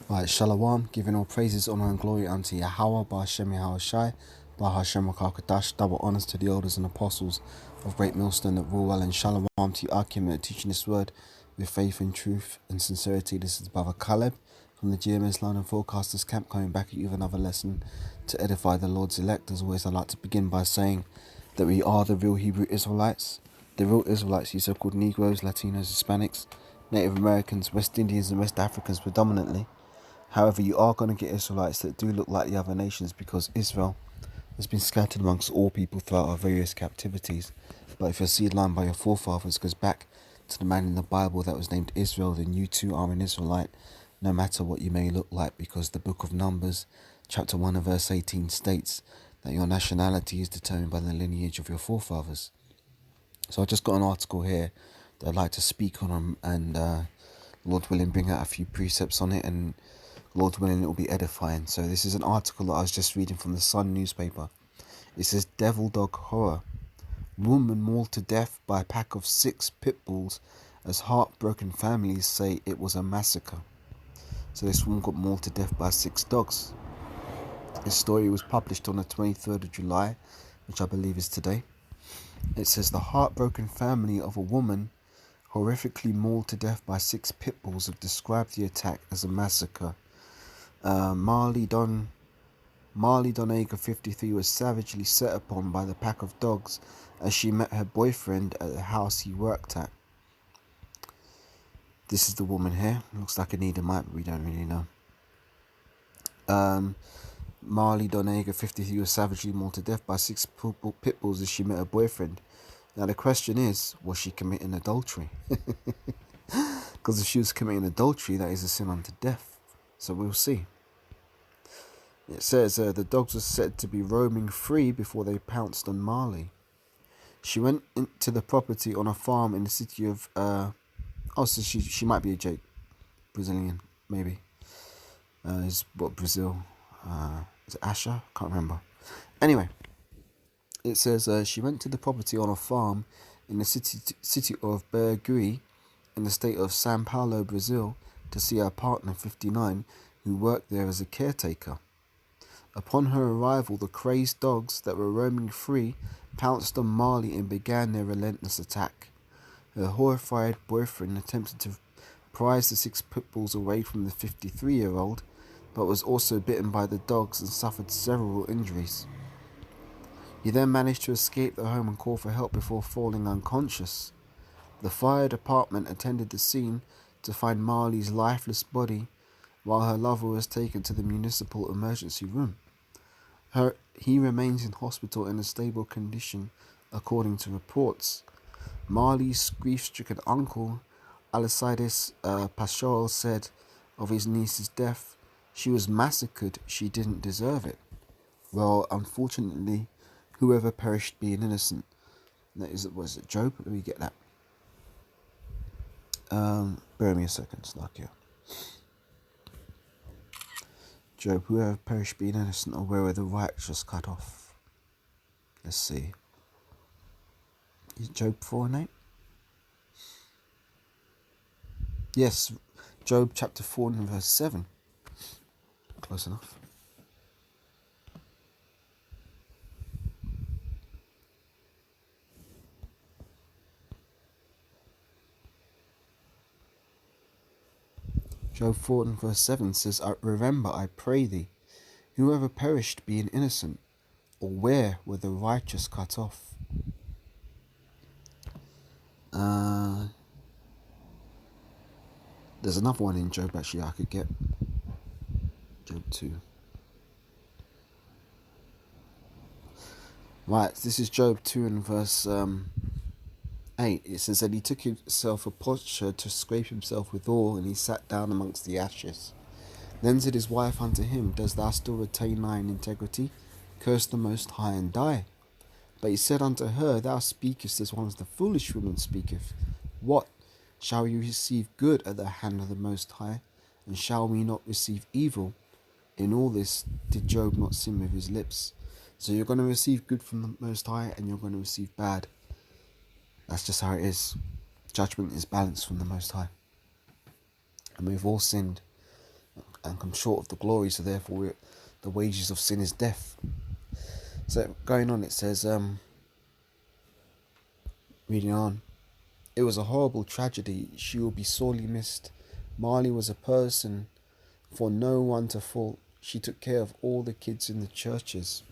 Right, Shalom, giving all praises, honor, and glory unto Yahweh, Ba'ashem Yahushai, Ba'ashem Rakakadash, double honors to the elders and apostles of Great Millstone that rule well, and Shalom to you, Akim, that teaching this word with faith and truth and sincerity. This is Brother Caleb from the GMS Line and Forecasters Camp, coming back at you with another lesson to edify the Lord's elect. As always, I'd like to begin by saying that we are the real Hebrew Israelites. The real Israelites, these so-called Negroes, Latinos, Hispanics, Native Americans, West Indians, and West Africans predominantly. However, you are going to get Israelites that do look like the other nations, because Israel has been scattered amongst all people throughout our various captivities. But if your seed line by your forefathers goes back to the man in the Bible that was named Israel, then you too are an Israelite, no matter what you may look like, because the book of Numbers, chapter 1 and verse 18 states that your nationality is determined by the lineage of your forefathers. So I just got an article here that I'd like to speak on, and Lord willing, bring out a few precepts on it, and Lord willing, it will be edifying. So this is an article that I was just reading from the Sun newspaper. It says, Devil Dog Horror. Woman mauled to death by a pack of 6 pit bulls as heartbroken families say it was a massacre. So this woman got mauled to death by 6 dogs. This story was published on the 23rd of July, which I believe is today. It says, the heartbroken family of a woman horrifically mauled to death by 6 pit bulls have described the attack as a massacre. Marley Donaga, 53, was savagely set upon by the pack of dogs as she met her boyfriend at the house he worked at. This is the woman here. Looks like an Edomite, but we don't really know. Marley Donaga, 53, was savagely mauled to death by 6 pit bulls as she met her boyfriend. Now the question is, was she committing adultery? Because if she was committing adultery, that is a sin unto death. So we'll see. It says the dogs were said to be roaming free before they pounced on Marley. She went into the property on a farm in the city of... so she might be a Jake. Brazilian, maybe. Is what, Brazil? Is it Asha? Can't remember. Anyway, it says she went to the property on a farm in the city of Birigui in the state of Sao Paulo, Brazil, to see her partner, 59, who worked there as a caretaker. Upon her arrival, the crazed dogs that were roaming free pounced on Marley and began their relentless attack. Her horrified boyfriend attempted to prise the 6 pit bulls away from the 53-year-old, but was also bitten by the dogs and suffered several injuries. He then managed to escape the home and call for help before falling unconscious. The fire department attended the scene to find Marley's lifeless body, while her lover was taken to the municipal emergency room. He remains in hospital in a stable condition, according to reports. Marley's grief-stricken uncle, Alcides Pachol, said of his niece's death, "She was massacred, she didn't deserve it." Well, unfortunately, whoever perished being innocent. That is, was it Job? Let me get that. Bear me a second, Slakia. Job, whoever perished being innocent, or where the righteous cut off. Let's see. Is Job 4 and 8? Yes, Job chapter 4 and verse 7. Close enough. Job 4 and verse 7 says, "Remember, I pray thee, whoever perished being innocent, or where were the righteous cut off?" There's another one in Job actually I could get. Job 2. Right, this is Job 2 and verse 8. It says that he took himself a potsherd to scrape himself withal, and he sat down amongst the ashes. Then said his wife unto him, "Dost thou still retain thine integrity? Curse the Most High and die." But he said unto her, "Thou speakest as one of the foolish women speaketh. What? Shall we receive good at the hand of the Most High? And shall we not receive evil? In all this did Job not sin with his lips." So you're going to receive good from the Most High, and you're going to receive bad. That's just how it is. Judgment is balanced from the Most High. And we've all sinned. and come short of the glory, so therefore the wages of sin is death. So going on, it says, reading on, it was a horrible tragedy. She will be sorely missed. Marley was a person for no one to fault. She took care of all the kids in the churches.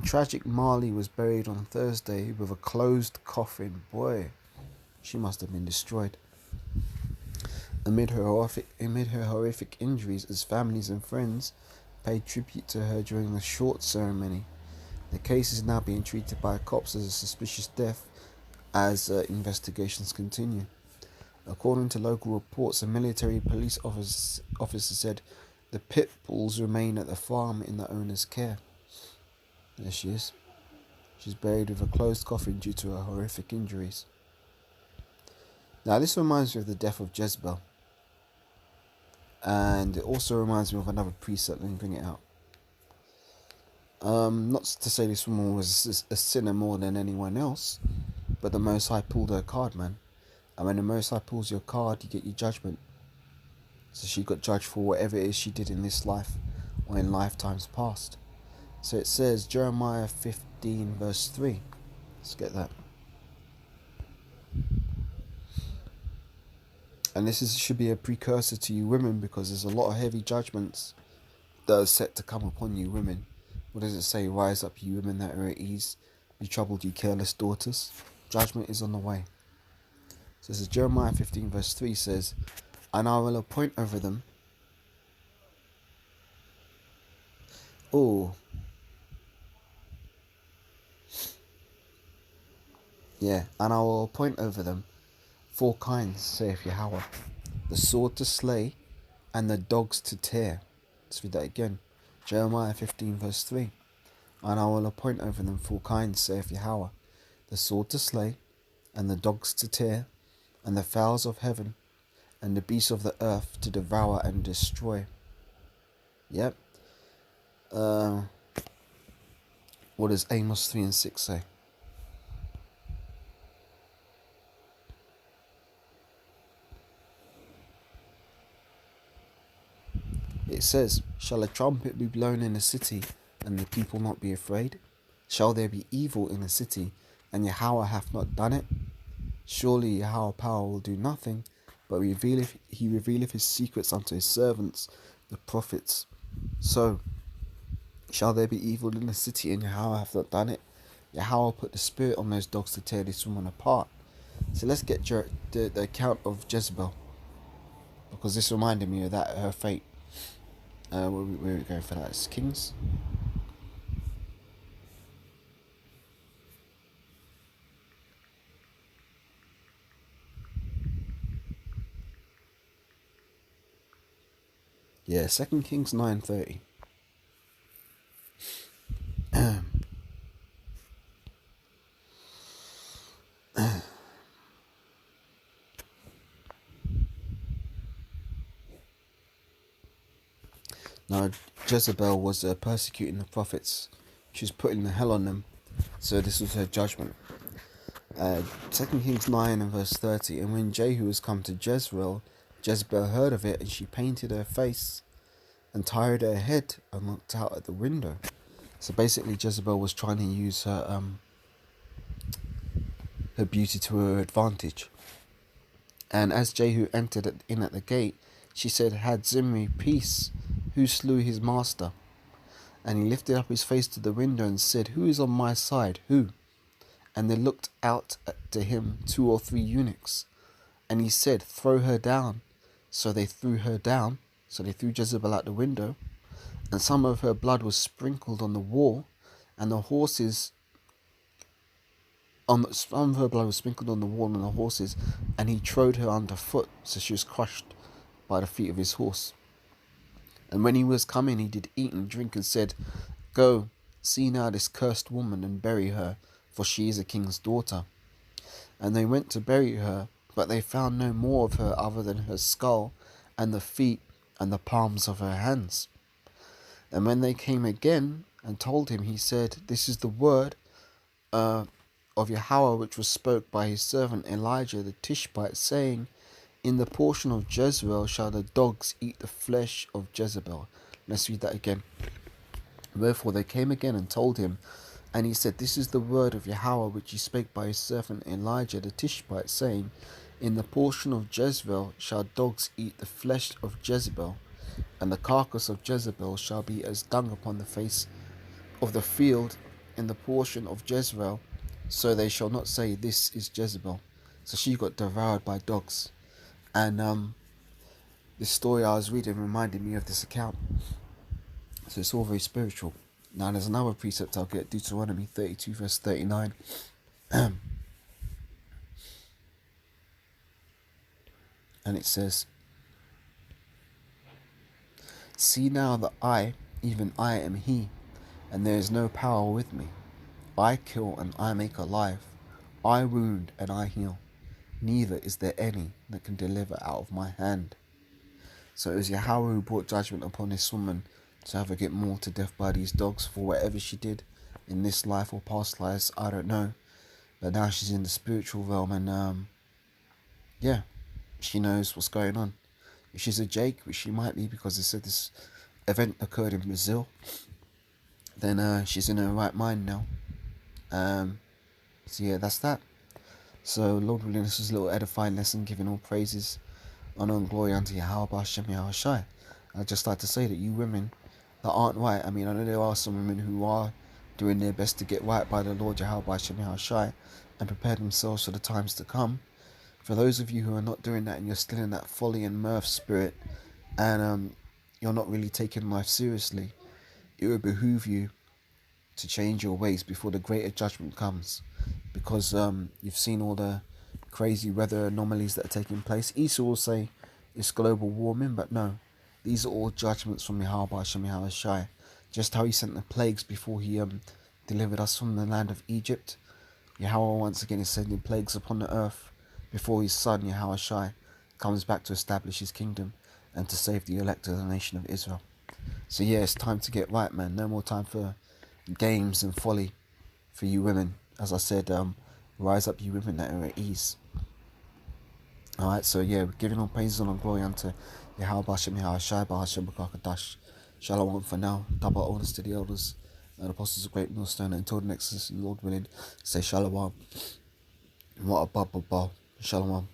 Tragic Marley was buried on Thursday with a closed coffin. Boy, she must have been destroyed. Amid her horrific injuries, as families and friends paid tribute to her during the short ceremony. The case is now being treated by cops as a suspicious death as investigations continue. According to local reports, a military police officer said the pit bulls remain at the farm in the owner's care. There she is. She's buried with a closed coffin due to her horrific injuries. Now this reminds me of the death of Jezebel. And it also reminds me of another precept. Let me bring it out. Not to say this woman was a sinner more than anyone else, but the Most High pulled her card, man. And when the Most High pulls your card, you get your judgment. So she got judged for whatever it is she did in this life or in lifetimes past. So it says, Jeremiah 15 verse 3. Let's get that. And this should be a precursor to you women, because there's a lot of heavy judgments that are set to come upon you women. What does it say? Rise up, you women that are at ease. Be troubled, you careless daughters. Judgment is on the way. So this is Jeremiah 15 verse 3 says, and I will appoint over them. Oh. Yeah, and I will appoint over them 4 kinds, saith Yahweh, the sword to slay, and the dogs to tear. Let's read that again. Jeremiah 15 verse 3. And I will appoint over them 4 kinds, saith Yahweh, the sword to slay, and the dogs to tear, and the fowls of heaven, and the beasts of the earth to devour and destroy. Yep. What does Amos 3 and 6 say? It says, shall a trumpet be blown in a city, and the people not be afraid? Shall there be evil in a city, and Yahweh hath not done it? Surely Yahweh power will do nothing, but he revealeth his secrets unto his servants, the prophets. So, shall there be evil in a city, and Yahweh hath not done it? Yahweh put the spirit on those dogs to tear this woman apart. So let's get the account of Jezebel, because this reminded me of that, her fate. Where are we going for that? It's Kings. Yeah, 2 Kings 9:30. Now, Jezebel was persecuting the prophets. She was putting the hell on them. So this was her judgment. 2 Kings 9 and verse 30. And when Jehu was come to Jezreel, Jezebel heard of it, and she painted her face and tied her head and looked out at the window. So basically Jezebel was trying to use her beauty to her advantage. And as Jehu entered in at the gate, she said, had Zimri peace? Who slew his master? And he lifted up his face to the window and said, who is on my side? Who? And there looked out to him 2 or 3 eunuchs. And he said, throw her down. So they threw her down. So they threw Jezebel out the window. And some of her blood was sprinkled on the wall. And the horses... some of her blood was sprinkled on the wall and the horses. And he trode her underfoot. So she was crushed by the feet of his horse. And when he was coming, he did eat and drink, and said, go, see now this cursed woman, and bury her, for she is a king's daughter. And they went to bury her, but they found no more of her other than her skull, and the feet, and the palms of her hands. And when they came again, and told him, he said, this is the word of Yahweh, which was spoke by his servant Elijah the Tishbite, saying, In the portion of Jezreel shall the dogs eat the flesh of Jezebel. Let's read that again. Wherefore they came again and told him, and he said, This is the word of Yahweh which he spake by his servant Elijah the Tishbite, saying, In the portion of Jezreel shall dogs eat the flesh of Jezebel, and the carcass of Jezebel shall be as dung upon the face of the field in the portion of Jezreel, so they shall not say, This is Jezebel. So she got devoured by dogs. And this story I was reading reminded me of this account. So it's all very spiritual. Now there's another precept I'll get, Deuteronomy 32 verse 39. And it says, See now that I, even I, am he, and there is no power with me. I kill and I make alive. I wound and I heal. Neither is there any that can deliver out of my hand. So it was Yahweh who brought judgment upon this woman to have her get mauled to death by these dogs for whatever she did in this life or past lives, I don't know. But now she's in the spiritual realm, and yeah, she knows what's going on. If she's a Jake, which she might be because they said this event occurred in Brazil, then she's in her right mind now. So yeah, that's that. So Lord willing, this was a little edifying lesson, giving all praises, honor and glory unto Yahweh Hashem Yahweh Shai. I'd just like to say that you women that aren't right, I mean, I know there are some women who are doing their best to get right by the Lord Yahweh Hashem Yahweh Shai and prepare themselves for the times to come. For those of you who are not doing that and you're still in that folly and mirth spirit, and you're not really taking life seriously, it would behoove you to change your ways before the greater judgment comes, because you've seen all the crazy weather anomalies that are taking place. Esau will say it's global warming, but no, these are all judgments from Yahweh Hashem Yahweh Shai. Just how he sent the plagues before he delivered us from the land of Egypt, Yahweh once again is sending plagues upon the earth before his son Yahweh Shai comes back to establish his kingdom and to save the elect of the nation of Israel. So yeah, it's time to get right, man. No more time for games and folly for you women. As I said, rise up, you women that are at ease. Alright, so yeah, we're giving all praises and glory unto Yahweh Hashem Yahweh Shai Bahashem Bakakadash. Shalom for now. Double honors to the elders and apostles of Great Millstone. Until the next session, Lord willing, say shalom. What a bubble ball. Shalom.